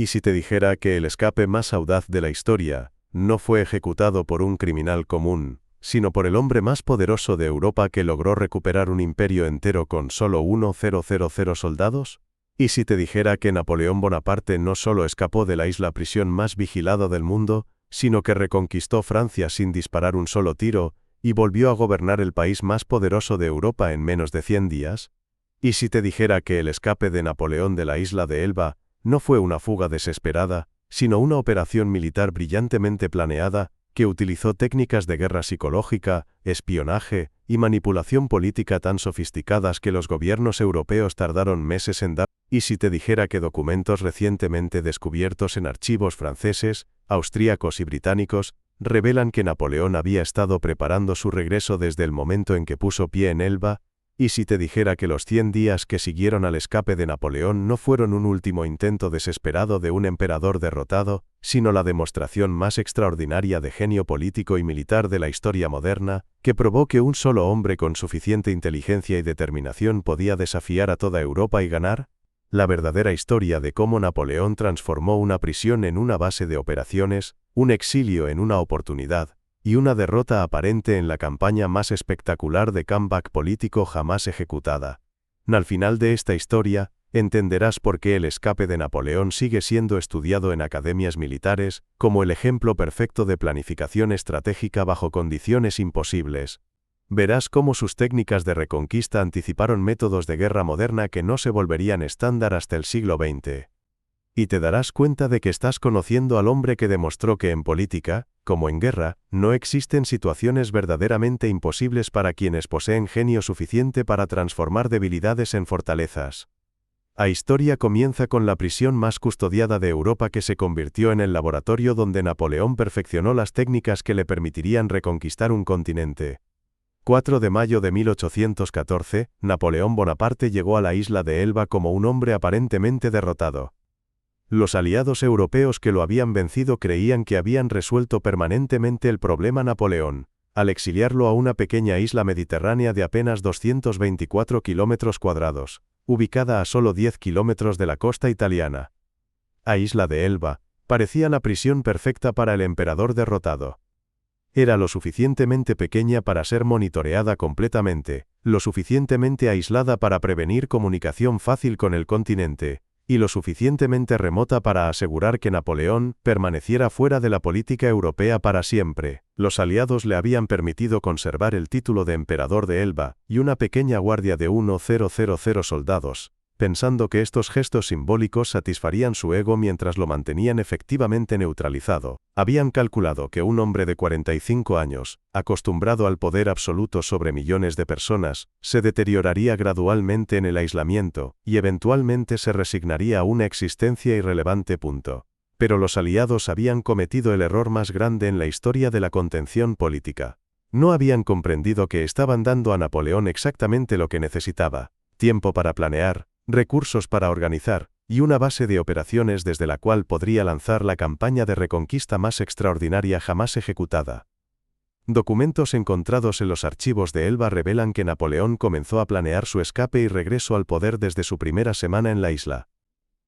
¿Y si te dijera que el escape más audaz de la historia no fue ejecutado por un criminal común, sino por el hombre más poderoso de Europa que logró recuperar un imperio entero con solo 1,000 soldados? ¿Y si te dijera que Napoleón Bonaparte no solo escapó de la isla prisión más vigilada del mundo, sino que reconquistó Francia sin disparar un solo tiro, y volvió a gobernar el país más poderoso de Europa en menos de 100 días? ¿Y si te dijera que el escape de Napoleón de la isla de Elba no fue una fuga desesperada, sino una operación militar brillantemente planeada, que utilizó técnicas de guerra psicológica, espionaje y manipulación política tan sofisticadas que los gobiernos europeos tardaron meses en dar? ¿Y si te dijera que documentos recientemente descubiertos en archivos franceses, austríacos y británicos revelan que Napoleón había estado preparando su regreso desde el momento en que puso pie en Elba? ¿Y si te dijera que los 100 días que siguieron al escape de Napoleón no fueron un último intento desesperado de un emperador derrotado, sino la demostración más extraordinaria de genio político y militar de la historia moderna, que probó que un solo hombre con suficiente inteligencia y determinación podía desafiar a toda Europa y ganar? La verdadera historia de cómo Napoleón transformó una prisión en una base de operaciones, un exilio en una oportunidad, y una derrota aparente en la campaña más espectacular de comeback político jamás ejecutada. Al final de esta historia, entenderás por qué el escape de Napoleón sigue siendo estudiado en academias militares, como el ejemplo perfecto de planificación estratégica bajo condiciones imposibles. Verás cómo sus técnicas de reconquista anticiparon métodos de guerra moderna que no se volverían estándar hasta el siglo XX. Y te darás cuenta de que estás conociendo al hombre que demostró que en política, como en guerra, no existen situaciones verdaderamente imposibles para quienes poseen genio suficiente para transformar debilidades en fortalezas. La historia comienza con la prisión más custodiada de Europa, que se convirtió en el laboratorio donde Napoleón perfeccionó las técnicas que le permitirían reconquistar un continente. 4 de mayo de 1814, Napoleón Bonaparte llegó a la isla de Elba como un hombre aparentemente derrotado. Los aliados europeos que lo habían vencido creían que habían resuelto permanentemente el problema Napoleón, al exiliarlo a una pequeña isla mediterránea de apenas 224 kilómetros cuadrados, ubicada a solo 10 kilómetros de la costa italiana. La isla de Elba parecía la prisión perfecta para el emperador derrotado. Era lo suficientemente pequeña para ser monitoreada completamente, lo suficientemente aislada para prevenir comunicación fácil con el continente, y lo suficientemente remota para asegurar que Napoleón permaneciera fuera de la política europea para siempre. Los aliados le habían permitido conservar el título de emperador de Elba y una pequeña guardia de 1,000 soldados, pensando que estos gestos simbólicos satisfarían su ego mientras lo mantenían efectivamente neutralizado. Habían calculado que un hombre de 45 años, acostumbrado al poder absoluto sobre millones de personas, se deterioraría gradualmente en el aislamiento, y eventualmente se resignaría a una existencia irrelevante. Pero los aliados habían cometido el error más grande en la historia de la contención política. No habían comprendido que estaban dando a Napoleón exactamente lo que necesitaba: tiempo para planear, recursos para organizar, y una base de operaciones desde la cual podría lanzar la campaña de reconquista más extraordinaria jamás ejecutada. Documentos encontrados en los archivos de Elba revelan que Napoleón comenzó a planear su escape y regreso al poder desde su primera semana en la isla.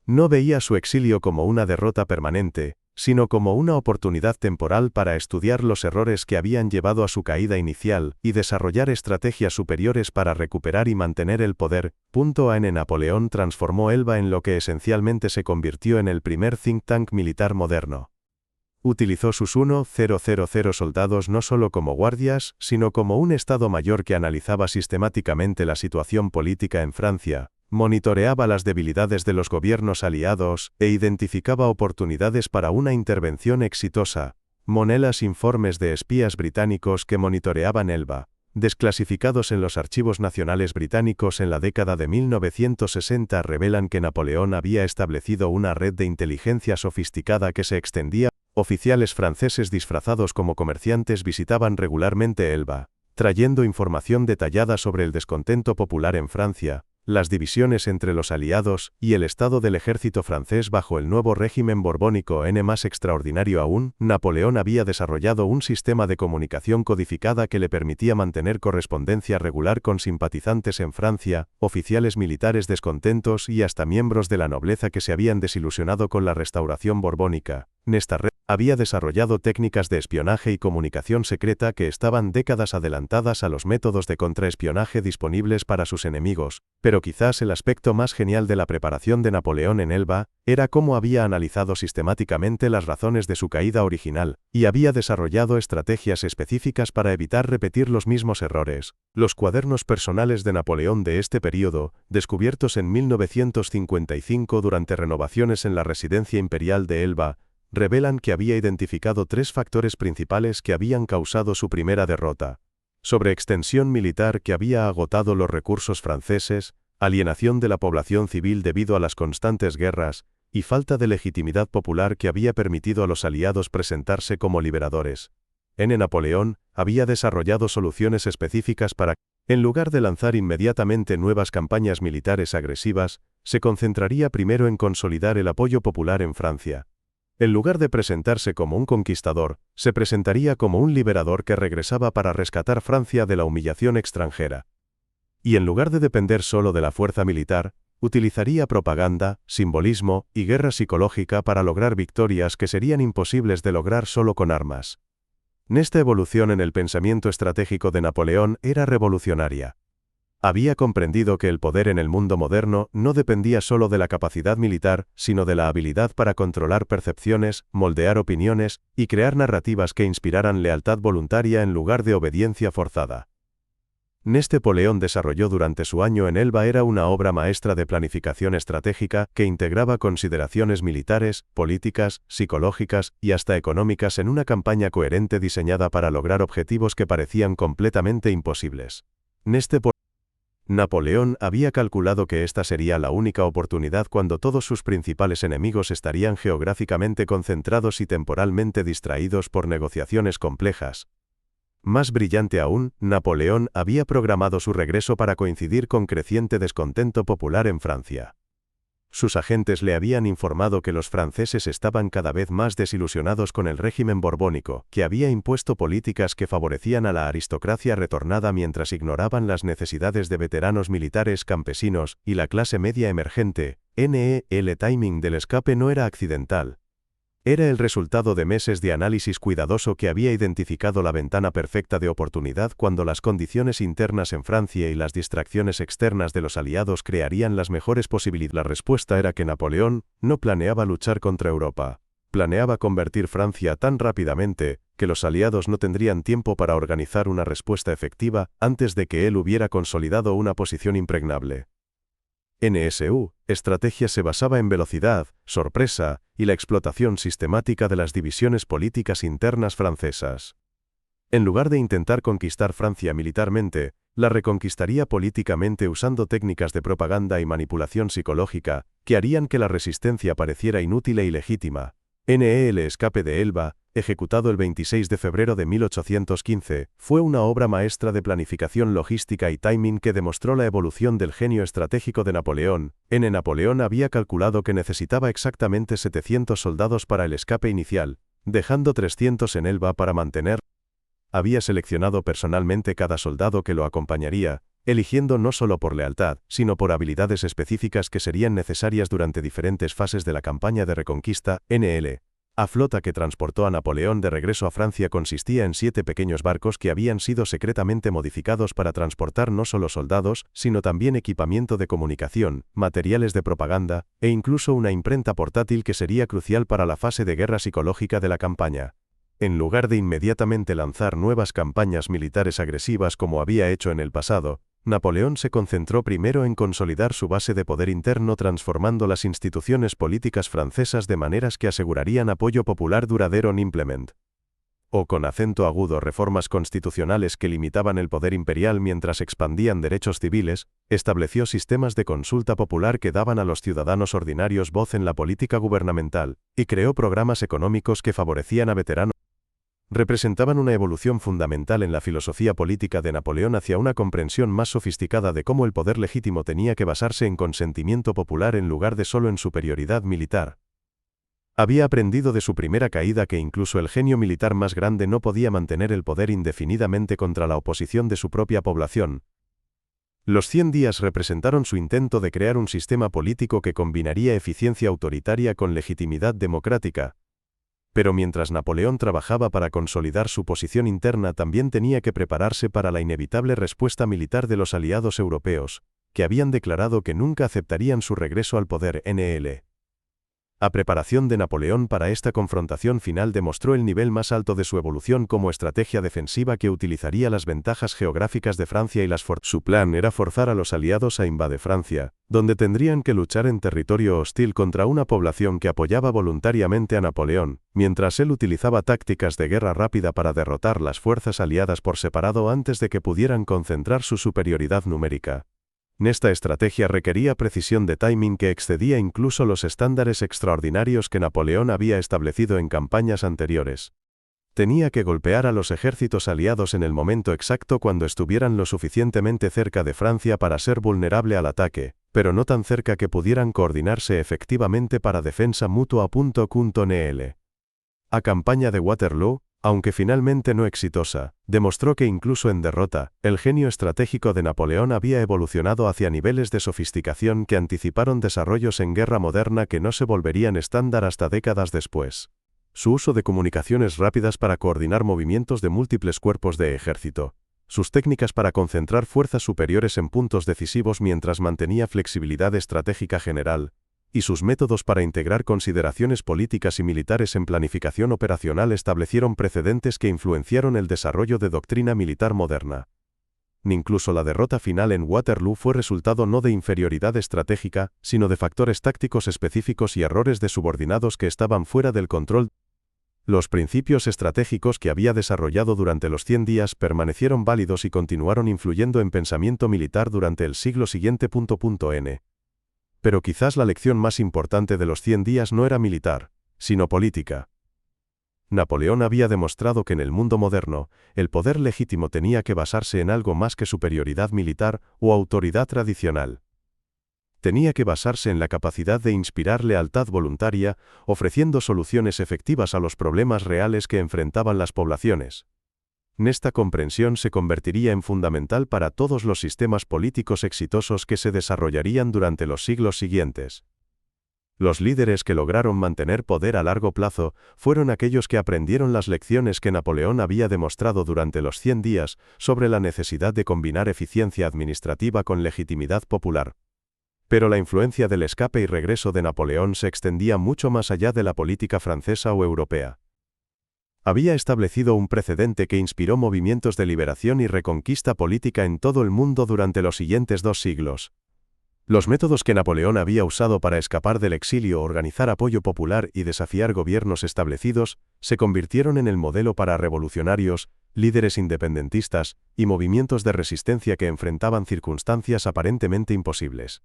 No veía su exilio como una derrota permanente, sino como una oportunidad temporal para estudiar los errores que habían llevado a su caída inicial y desarrollar estrategias superiores para recuperar y mantener el poder. Napoleón transformó Elba en lo que esencialmente se convirtió en el primer think tank militar moderno. Utilizó sus 1,000 soldados no solo como guardias, sino como un Estado Mayor que analizaba sistemáticamente la situación política en Francia, monitoreaba las debilidades de los gobiernos aliados e identificaba oportunidades para una intervención exitosa. Monelas informes de espías británicos que monitoreaban Elba, desclasificados en los archivos nacionales británicos en la década de 1960, revelan que Napoleón había establecido una red de inteligencia sofisticada que se extendía. Oficiales franceses disfrazados como comerciantes visitaban regularmente Elba, trayendo información detallada sobre el descontento popular en Francia, las divisiones entre los aliados y el estado del ejército francés bajo el nuevo régimen borbónico. Más extraordinario aún, Napoleón había desarrollado un sistema de comunicación codificada que le permitía mantener correspondencia regular con simpatizantes en Francia, oficiales militares descontentos y hasta miembros de la nobleza que se habían desilusionado con la restauración borbónica. Esta red había desarrollado técnicas de espionaje y comunicación secreta que estaban décadas adelantadas a los métodos de contraespionaje disponibles para sus enemigos, pero quizás el aspecto más genial de la preparación de Napoleón en Elba era cómo había analizado sistemáticamente las razones de su caída original, y había desarrollado estrategias específicas para evitar repetir los mismos errores. Los cuadernos personales de Napoleón de este período, descubiertos en 1955 durante renovaciones en la residencia imperial de Elba, revelan que había identificado 3 factores principales que habían causado su primera derrota: sobreextensión militar que había agotado los recursos franceses, alienación de la población civil debido a las constantes guerras, y falta de legitimidad popular que había permitido a los aliados presentarse como liberadores. Napoleón había desarrollado soluciones específicas para, en lugar de lanzar inmediatamente nuevas campañas militares agresivas, se concentraría primero en consolidar el apoyo popular en Francia. En lugar de presentarse como un conquistador, se presentaría como un liberador que regresaba para rescatar Francia de la humillación extranjera. Y en lugar de depender solo de la fuerza militar, utilizaría propaganda, simbolismo y guerra psicológica para lograr victorias que serían imposibles de lograr solo con armas. Esta evolución en el pensamiento estratégico de Napoleón era revolucionaria. Había comprendido que el poder en el mundo moderno no dependía solo de la capacidad militar, sino de la habilidad para controlar percepciones, moldear opiniones y crear narrativas que inspiraran lealtad voluntaria en lugar de obediencia forzada. Napoleón desarrolló durante su año en Elba era una obra maestra de planificación estratégica que integraba consideraciones militares, políticas, psicológicas y hasta económicas en una campaña coherente diseñada para lograr objetivos que parecían completamente imposibles. Napoleón había calculado que esta sería la única oportunidad cuando todos sus principales enemigos estarían geográficamente concentrados y temporalmente distraídos por negociaciones complejas. Más brillante aún, Napoleón había programado su regreso para coincidir con creciente descontento popular en Francia. Sus agentes le habían informado que los franceses estaban cada vez más desilusionados con el régimen borbónico, que había impuesto políticas que favorecían a la aristocracia retornada mientras ignoraban las necesidades de veteranos militares campesinos y la clase media emergente. El timing del escape no era accidental. Era el resultado de meses de análisis cuidadoso que había identificado la ventana perfecta de oportunidad cuando las condiciones internas en Francia y las distracciones externas de los aliados crearían las mejores posibilidades. La respuesta era que Napoleón no planeaba luchar contra Europa. Planeaba convertir Francia tan rápidamente que los aliados no tendrían tiempo para organizar una respuesta efectiva antes de que él hubiera consolidado una posición impregnable. Su estrategia se basaba en velocidad, sorpresa y la explotación sistemática de las divisiones políticas internas francesas. En lugar de intentar conquistar Francia militarmente, la reconquistaría políticamente usando técnicas de propaganda y manipulación psicológica que harían que la resistencia pareciera inútil e ilegítima. El escape de Elba, ejecutado el 26 de febrero de 1815, fue una obra maestra de planificación logística y timing que demostró la evolución del genio estratégico de Napoleón. Napoleón había calculado que necesitaba exactamente 700 soldados para el escape inicial, dejando 300 en Elba para mantener. Había seleccionado personalmente cada soldado que lo acompañaría, eligiendo no solo por lealtad, sino por habilidades específicas que serían necesarias durante diferentes fases de la campaña de reconquista. La flota que transportó a Napoleón de regreso a Francia consistía en 7 pequeños barcos que habían sido secretamente modificados para transportar no solo soldados, sino también equipamiento de comunicación, materiales de propaganda, e incluso una imprenta portátil que sería crucial para la fase de guerra psicológica de la campaña. En lugar de inmediatamente lanzar nuevas campañas militares agresivas como había hecho en el pasado, Napoleón se concentró primero en consolidar su base de poder interno transformando las instituciones políticas francesas de maneras que asegurarían apoyo popular duradero. Con acento agudo reformas constitucionales que limitaban el poder imperial mientras expandían derechos civiles, estableció sistemas de consulta popular que daban a los ciudadanos ordinarios voz en la política gubernamental, y creó programas económicos que favorecían a veteranos. representaban una evolución fundamental en la filosofía política de Napoleón hacia una comprensión más sofisticada de cómo el poder legítimo tenía que basarse en consentimiento popular en lugar de solo en superioridad militar. Había aprendido de su primera caída que incluso el genio militar más grande no podía mantener el poder indefinidamente contra la oposición de su propia población. Los 100 días representaron su intento de crear un sistema político que combinaría eficiencia autoritaria con legitimidad democrática. Pero mientras Napoleón trabajaba para consolidar su posición interna, también tenía que prepararse para la inevitable respuesta militar de los aliados europeos, que habían declarado que nunca aceptarían su regreso al poder. La preparación de Napoleón para esta confrontación final demostró el nivel más alto de su evolución como estrategia defensiva que utilizaría las ventajas geográficas de Francia y las fortalezas. Su plan era forzar a los aliados a invadir Francia, donde tendrían que luchar en territorio hostil contra una población que apoyaba voluntariamente a Napoleón, mientras él utilizaba tácticas de guerra rápida para derrotar las fuerzas aliadas por separado antes de que pudieran concentrar su superioridad numérica. Esta estrategia requería precisión de timing que excedía incluso los estándares extraordinarios que Napoleón había establecido en campañas anteriores. Tenía que golpear a los ejércitos aliados en el momento exacto cuando estuvieran lo suficientemente cerca de Francia para ser vulnerable al ataque, pero no tan cerca que pudieran coordinarse efectivamente para defensa mutua. La campaña de Waterloo, aunque finalmente no exitosa, demostró que incluso en derrota, el genio estratégico de Napoleón había evolucionado hacia niveles de sofisticación que anticiparon desarrollos en guerra moderna que no se volverían estándar hasta décadas después. Su uso de comunicaciones rápidas para coordinar movimientos de múltiples cuerpos de ejército, sus técnicas para concentrar fuerzas superiores en puntos decisivos mientras mantenía flexibilidad estratégica general, y sus métodos para integrar consideraciones políticas y militares en planificación operacional establecieron precedentes que influenciaron el desarrollo de doctrina militar moderna. Incluso la derrota final en Waterloo fue resultado no de inferioridad estratégica, sino de factores tácticos específicos y errores de subordinados que estaban fuera del control. Los principios estratégicos que había desarrollado durante los 100 días permanecieron válidos y continuaron influyendo en pensamiento militar durante el siglo siguiente. Pero quizás la lección más importante de los 100 días no era militar, sino política. Napoleón había demostrado que en el mundo moderno, el poder legítimo tenía que basarse en algo más que superioridad militar o autoridad tradicional. Tenía que basarse en la capacidad de inspirar lealtad voluntaria, ofreciendo soluciones efectivas a los problemas reales que enfrentaban las poblaciones. Esta comprensión se convertiría en fundamental para todos los sistemas políticos exitosos que se desarrollarían durante los siglos siguientes. Los líderes que lograron mantener poder a largo plazo fueron aquellos que aprendieron las lecciones que Napoleón había demostrado durante los 100 días sobre la necesidad de combinar eficiencia administrativa con legitimidad popular. Pero la influencia del escape y regreso de Napoleón se extendía mucho más allá de la política francesa o europea. Había establecido un precedente que inspiró movimientos de liberación y reconquista política en todo el mundo durante los siguientes 2 siglos. Los métodos que Napoleón había usado para escapar del exilio, organizar apoyo popular y desafiar gobiernos establecidos, se convirtieron en el modelo para revolucionarios, líderes independentistas y movimientos de resistencia que enfrentaban circunstancias aparentemente imposibles.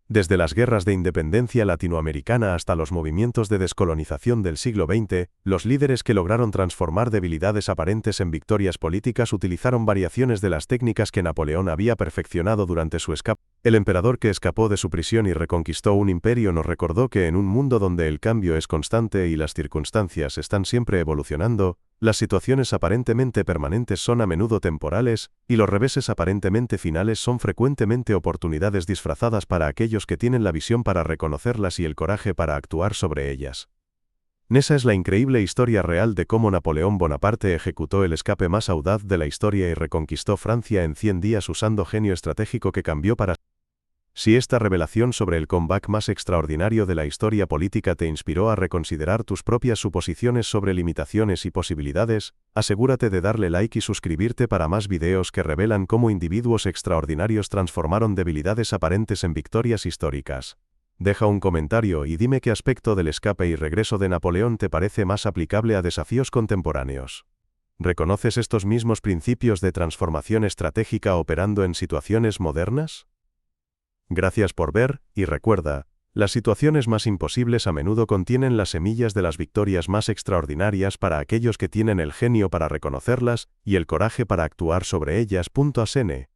Desde las guerras de independencia latinoamericana hasta los movimientos de descolonización del siglo XX, los líderes que lograron transformar debilidades aparentes en victorias políticas utilizaron variaciones de las técnicas que Napoleón había perfeccionado durante su escape. El emperador que escapó de su prisión y reconquistó un imperio nos recordó que en un mundo donde el cambio es constante y las circunstancias están siempre evolucionando, las situaciones aparentemente permanentes son a menudo temporales, y los reveses aparentemente finales son frecuentemente oportunidades disfrazadas para aquellos que tienen la visión para reconocerlas y el coraje para actuar sobre ellas. Esa es la increíble historia real de cómo Napoleón Bonaparte ejecutó el escape más audaz de la historia y reconquistó Francia en 100 días usando genio estratégico que cambió para... Si esta revelación sobre el comeback más extraordinario de la historia política te inspiró a reconsiderar tus propias suposiciones sobre limitaciones y posibilidades, asegúrate de darle like y suscribirte para más videos que revelan cómo individuos extraordinarios transformaron debilidades aparentes en victorias históricas. Deja un comentario y dime qué aspecto del escape y regreso de Napoleón te parece más aplicable a desafíos contemporáneos. ¿Reconoces estos mismos principios de transformación estratégica operando en situaciones modernas? Gracias por ver, y recuerda, Las situaciones más imposibles a menudo contienen las semillas de las victorias más extraordinarias para aquellos que tienen el genio para reconocerlas y el coraje para actuar sobre ellas. Asene.